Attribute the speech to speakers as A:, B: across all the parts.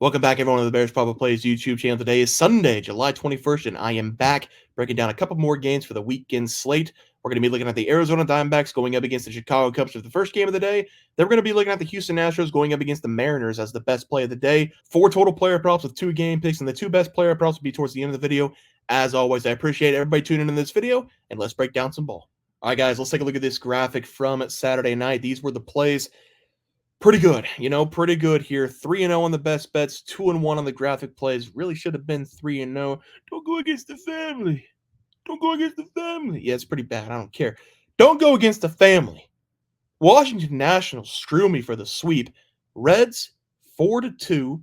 A: Welcome back, everyone, to the Bears Probably Plays YouTube channel. Today is Sunday, July 21st, and I am back breaking down a couple more games for the weekend slate. We're going to be looking at the Arizona Diamondbacks going up against the Chicago Cubs for the first game of the day. Then we're going to be looking at the Houston Astros going up against the Mariners as the best play of the day. 4 total player props with 2 game picks, and the 2 best player props will be towards the end of the video. As always, I appreciate everybody tuning in this video, and let's break down some ball. All right, guys, let's take a look at this graphic from Saturday night. These were the plays. Pretty good, pretty good here. 3-0 on the best bets, 2-1 on the graphic plays. Really should have been 3-0. Don't go against the family. Don't go against the family. Yeah, it's pretty bad. I don't care. Don't go against the family. Washington Nationals screw me for the sweep. Reds 4-2.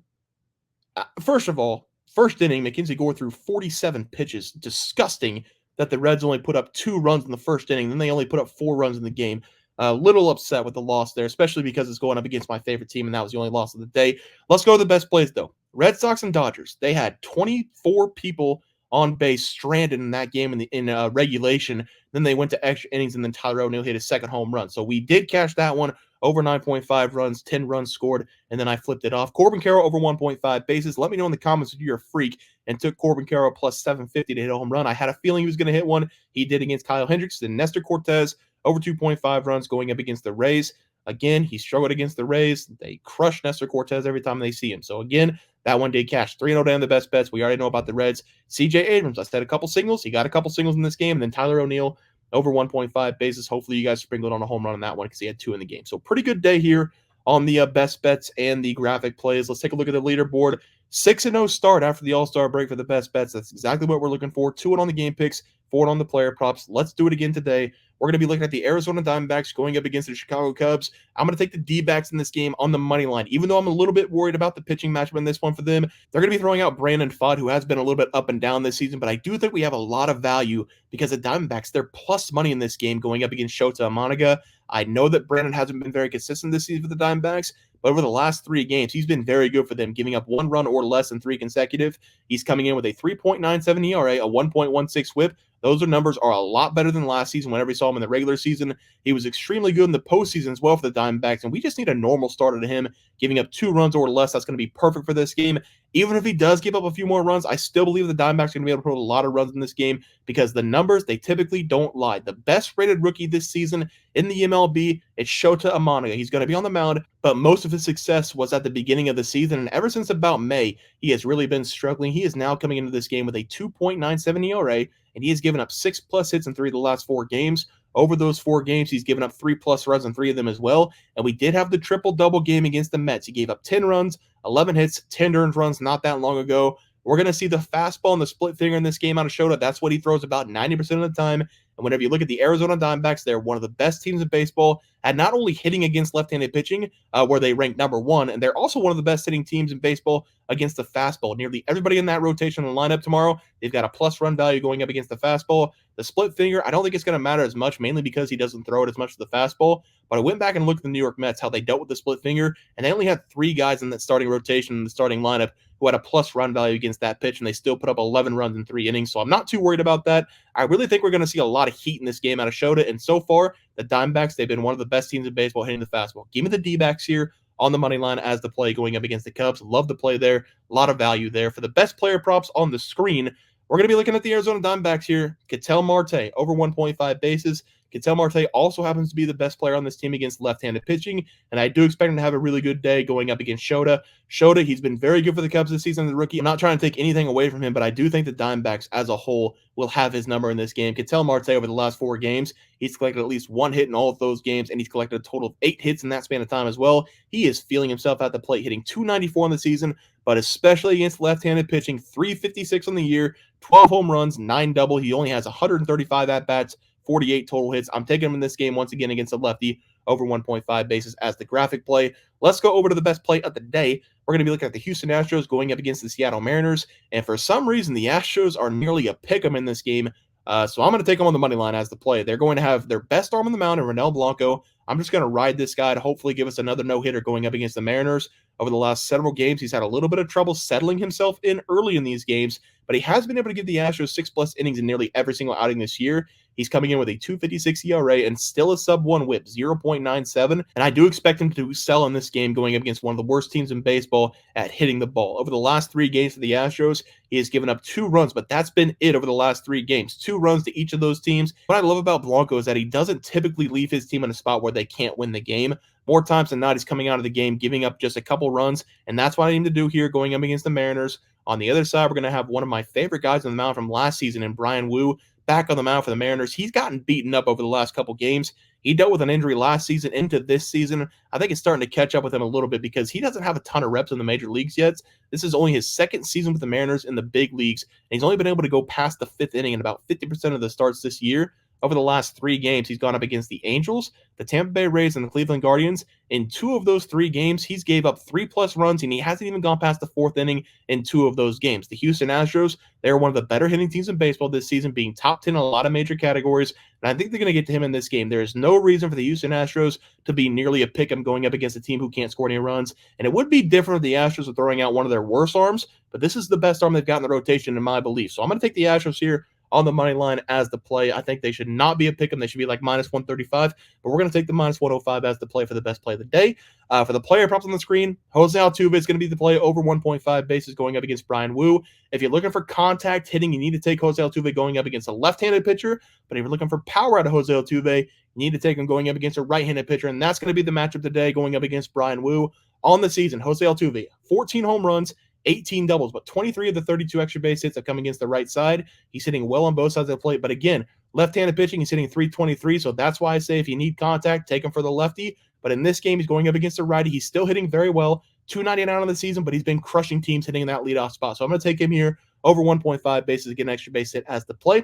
A: First of all, first inning, Mackenzie Gore threw 47 pitches. Disgusting that the Reds only put up 2 runs in the first inning. Then they only put up 4 runs in the game. A little upset with the loss there, especially because it's going up against my favorite team, and that was the only loss of the day. Let's go to the best plays, though. Red Sox and Dodgers. They had 24 people on base stranded in that game in regulation. Then they went to extra innings, and then Tyler O'Neill hit his second home run. So we did cash that one. Over 9.5 runs, 10 runs scored, and then I flipped it off. Corbin Carroll over 1.5 bases. Let me know in the comments if you're a freak and took Corbin Carroll plus 750 to hit a home run. I had a feeling he was going to hit one. He did against Kyle Hendricks. Then Nestor Cortez over 2.5 runs going up against the Rays. Again, he struggled against the Rays. They crush Nestor Cortez every time they see him. So again, that one did cash. 3-0 down the best bets. We already know about the Reds. CJ Abrams, I said a couple singles. He got a couple singles in this game. And then Tyler O'Neill over 1.5 bases. Hopefully you guys sprinkled on a home run on that one because he had 2 in the game. So pretty good day here on the best bets and the graphic plays. Let's take a look at the leaderboard. 6-0 start after the All-Star break for the best bets. That's exactly what we're looking for. 2 on the game picks, 4 on the player props. Let's do it again today. We're going to be looking at the Arizona Diamondbacks going up against the Chicago Cubs. I'm going to take the D-backs in this game on the money line. Even though I'm a little bit worried about the pitching matchup in this one for them, they're going to be throwing out Brandon Pfaadt, who has been a little bit up and down this season, but I do think we have a lot of value because the Diamondbacks, they're plus money in this game going up against Shota Umanaga. I know that Brandon hasn't been very consistent this season for the Diamondbacks, but over the last 3 games, he's been very good for them, giving up 1 run or less in 3 consecutive. He's coming in with a 3.97 ERA, a 1.16 whip. Those numbers are a lot better than last season. Whenever we saw him in the regular season, he was extremely good in the postseason as well for the Diamondbacks, and we just need a normal starter to him, giving up 2 runs or less. That's going to be perfect for this game. Even if he does give up a few more runs, I still believe the Diamondbacks are going to be able to put a lot of runs in this game because the numbers, they typically don't lie. The best-rated rookie this season in the MLB, it's Shota Umanaga. He's going to be on the mound, but most of his success was at the beginning of the season, and ever since about May, he has really been struggling. He is now coming into this game with a 2.97 ERA, and he has given up 6+ hits in 3 of the last 4 games. Over those 4 games, he's given up 3+ runs in 3 of them as well. And we did have the triple-double game against the Mets. He gave up 10 runs, 11 hits, 10 earned runs not that long ago. We're going to see the fastball and the split finger in this game out of Shota. That's what he throws about 90% of the time. And whenever you look at the Arizona Diamondbacks, they're one of the best teams in baseball at not only hitting against left-handed pitching, where they rank number 1, and they're also one of the best hitting teams in baseball against the fastball. Nearly everybody in that rotation in the lineup tomorrow, they've got a plus run value going up against the fastball. The split finger, I don't think it's going to matter as much, mainly because he doesn't throw it as much as the fastball. But I went back and looked at the New York Mets, how they dealt with the split finger, and they only had 3 guys in that starting rotation in the starting lineup who had a plus run value against that pitch, and they still put up 11 runs in 3 innings. So I'm not too worried about that. I really think we're going to see a lot of heat in this game out of Shota, and so far, the Diamondbacks, they've been one of the best teams in baseball hitting the fastball. Give me the D-backs here on the money line as the play going up against the Cubs. Love the play there. A lot of value there. For the best player props on the screen, we're going to be looking at the Arizona Diamondbacks here. Ketel Marte over 1.5 bases. Ketel Marte also happens to be the best player on this team against left-handed pitching, and I do expect him to have a really good day going up against Shota. Shota, he's been very good for the Cubs this season as a rookie. I'm not trying to take anything away from him, but I do think the Diamondbacks as a whole will have his number in this game. Ketel Marte over the last 4 games, he's collected at least 1 hit in all of those games, and he's collected a total of 8 hits in that span of time as well. He is feeling himself at the plate, hitting .294 in the season, but especially against left-handed pitching, .356 on the year, 12 home runs, 9 double. He only has 135 at-bats, 48 total hits. I'm taking him in this game once again against a lefty over 1.5 bases as the graphic play. Let's go over to the best play of the day. We're going to be looking at the Houston Astros going up against the Seattle Mariners. And for some reason, the Astros are nearly a pick'em in this game. So I'm going to take them on the money line as the play. They're going to have their best arm on the mound in Ronel Blanco. I'm just going to ride this guy to hopefully give us another no-hitter going up against the Mariners. over the last several games. He's had a little bit of trouble settling himself in early in these games, but he has been able to give the Astros 6+ innings in nearly every single outing this year. He's coming in with a 2.56 ERA and still a sub-1 whip, 0.97. And I do expect him to sell in this game going up against one of the worst teams in baseball at hitting the ball. Over the last 3 games for the Astros, he has given up 2 runs, but that's been it over the last 3 games. 2 runs to each of those teams. What I love about Blanco is that he doesn't typically leave his team in a spot where they can't win the game. More times than not, he's coming out of the game, giving up just a couple runs, and that's what I need to do here going up against the Mariners. On the other side, we're going to have one of my favorite guys on the mound from last season in Brian Wu back on the mound for the Mariners. He's gotten beaten up over the last couple games. He dealt with an injury last season into this season. I think it's starting to catch up with him a little bit because he doesn't have a ton of reps in the major leagues yet. This is only his 2nd season with the Mariners in the big leagues, and he's only been able to go past the 5th inning in about 50% of the starts this year. Over the last 3 games, he's gone up against the Angels, the Tampa Bay Rays, and the Cleveland Guardians. In 2 of those 3 games, he's gave up 3+ runs, and he hasn't even gone past the 4th inning in 2 of those games. The Houston Astros, they're one of the better hitting teams in baseball this season, being top 10 in a lot of major categories, and I think they're going to get to him in this game. There is no reason for the Houston Astros to be nearly a pick 'em going up against a team who can't score any runs, and it would be different if the Astros are throwing out one of their worst arms, but this is the best arm they've got in the rotation in my belief. So I'm going to take the Astros here on the money line as the play. I think they should not be a pick 'em. They should be like -135, but we're going to take the -105 as the play for the best play of the day. For the player props on the screen, Jose Altuve is going to be the play over 1.5 bases going up against Brian Wu. If you're looking for contact hitting, you need to take Jose Altuve going up against a left-handed pitcher, but if you're looking for power out of Jose Altuve, you need to take him going up against a right-handed pitcher, and that's going to be the matchup today going up against Brian Wu. On the season, Jose Altuve, 14 home runs, 18 doubles, but 23 of the 32 extra base hits have come against the right side. He's hitting well on both sides of the plate, but again, left-handed pitching, he's hitting .323, so that's why I say if you need contact, take him for the lefty. But in this game, he's going up against a righty. He's still hitting very well, .299 on the season, but he's been crushing teams hitting in that leadoff spot. So I'm going to take him here over 1.5 bases to get an extra base hit as the play.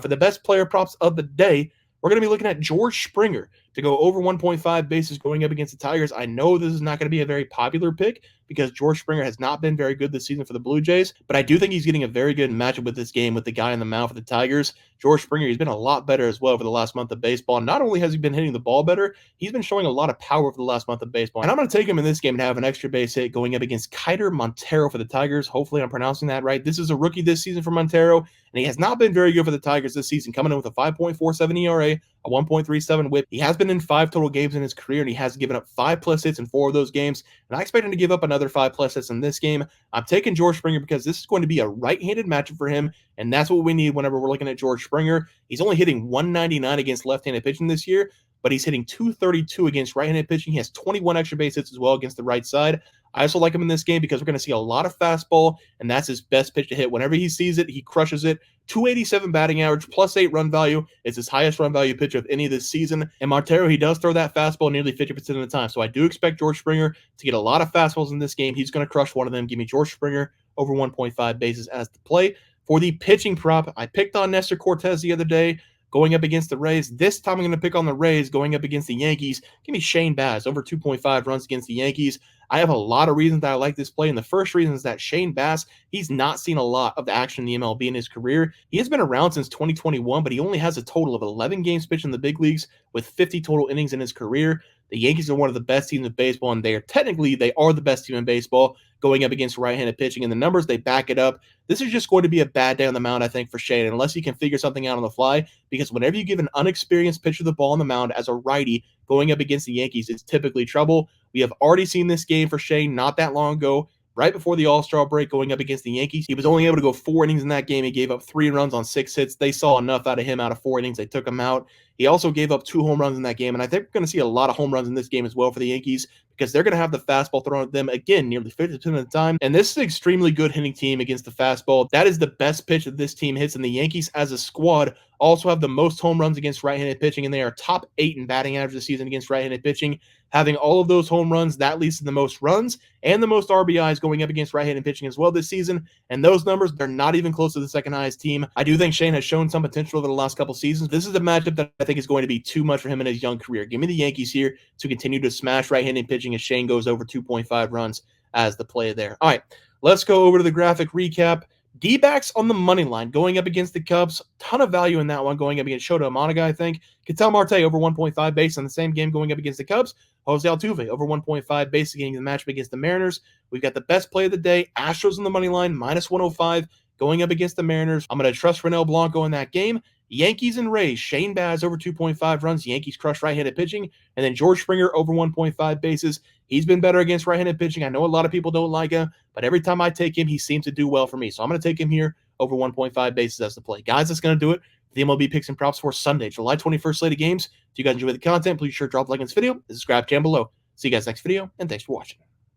A: For the best player props of the day, we're going to be looking at George Springer to go over 1.5 bases going up against the Tigers. I know this is not going to be a very popular pick because George Springer has not been very good this season for the Blue Jays, but I do think he's getting a very good matchup with this game with the guy in the mound for the Tigers. George Springer, he's been a lot better as well over the last month of baseball. Not only has he been hitting the ball better, he's been showing a lot of power for the last month of baseball. And I'm going to take him in this game to have an extra base hit going up against Kiter Montero for the Tigers. Hopefully I'm pronouncing that right. This is a rookie this season for Montero, and he has not been very good for the Tigers this season, coming in with a 5.47 ERA, a 1.37 whip. He has been in 5 total games in his career, and he has given up 5+ hits in 4 of those games, and I expect him to give up another 5+ hits in this game. I'm taking George Springer because this is going to be a right-handed matchup for him, and that's what we need whenever we're looking at George Springer. He's only hitting .199 against left-handed pitching this year, but he's hitting .232 against right-handed pitching. He has 21 extra base hits as well against the right side. I also like him in this game because we're going to see a lot of fastball, and that's his best pitch to hit. Whenever he sees it, he crushes it. .287 batting average, +8 run value. It's his highest run value pitch of any this season. And Montero, he does throw that fastball nearly 50% of the time. So I do expect George Springer to get a lot of fastballs in this game. He's going to crush one of them. Give me George Springer over 1.5 bases as the play. For the pitching prop, I picked on Nestor Cortez the other day going up against the Rays. This time I'm going to pick on the Rays going up against the Yankees. Give me Shane Baz over 2.5 runs against the Yankees. I have a lot of reasons that I like this play, and the first reason is that Shane Baz, he's not seen a lot of the action in the MLB in his career. He has been around since 2021, but he only has a total of 11 games pitched in the big leagues with 50 total innings in his career. The Yankees are one of the best teams in baseball, and they are the best team in baseball going up against right-handed pitching, and the numbers, they back it up. This is just going to be a bad day on the mound, I think, for Shane, unless he can figure something out on the fly, because whenever you give an unexperienced pitcher the ball on the mound as a righty going up against the Yankees, it's typically trouble. We have already seen this game for Shane not that long ago, right before the All-Star break going up against the Yankees. He was only able to go 4 innings in that game. He gave up 3 runs on 6 hits. They saw enough out of him out of 4 innings. They took him out. He also gave up 2 home runs in that game, and I think we're going to see a lot of home runs in this game as well for the Yankees because they're going to have the fastball thrown at them again nearly 50% of the time, and this is an extremely good hitting team against the fastball. That is the best pitch that this team hits, and the Yankees as a squad also have the most home runs against right-handed pitching, and they are top 8 in batting average this season against right-handed pitching. Having all of those home runs, that leads to the most runs and the most RBIs going up against right-handed pitching as well this season. And those numbers, they're not even close to the second highest team. I do think Shane has shown some potential over the last couple seasons. This is a matchup that I think is going to be too much for him in his young career. Give me the Yankees here to continue to smash right-handed pitching as Shane goes over 2.5 runs as the play there. All right, let's go over to the graphic recap. D-backs on the money line going up against the Cubs. Ton of value in that one going up against Shota Monaga, I think. Ketel Marte over 1.5 base on the same game going up against the Cubs. Jose Altuve over 1.5 bases getting the matchup against the Mariners. We've got the best play of the day, Astros on the money line, minus 105, going up against the Mariners. I'm going to trust Renel Blanco in that game. Yankees and Rays, Shane Baz over 2.5 runs. Yankees crush right-handed pitching. And then George Springer over 1.5 bases. He's been better against right-handed pitching. I know a lot of people don't like him, but every time I take him, he seems to do well for me. So I'm going to take him here over 1.5 bases as the play. Guys, that's going to do it. The MLB picks and props for Sunday, July 21st slate of games. If you guys enjoy the content, please sure drop a like on this video and subscribe down below. See you guys next video, and thanks for watching.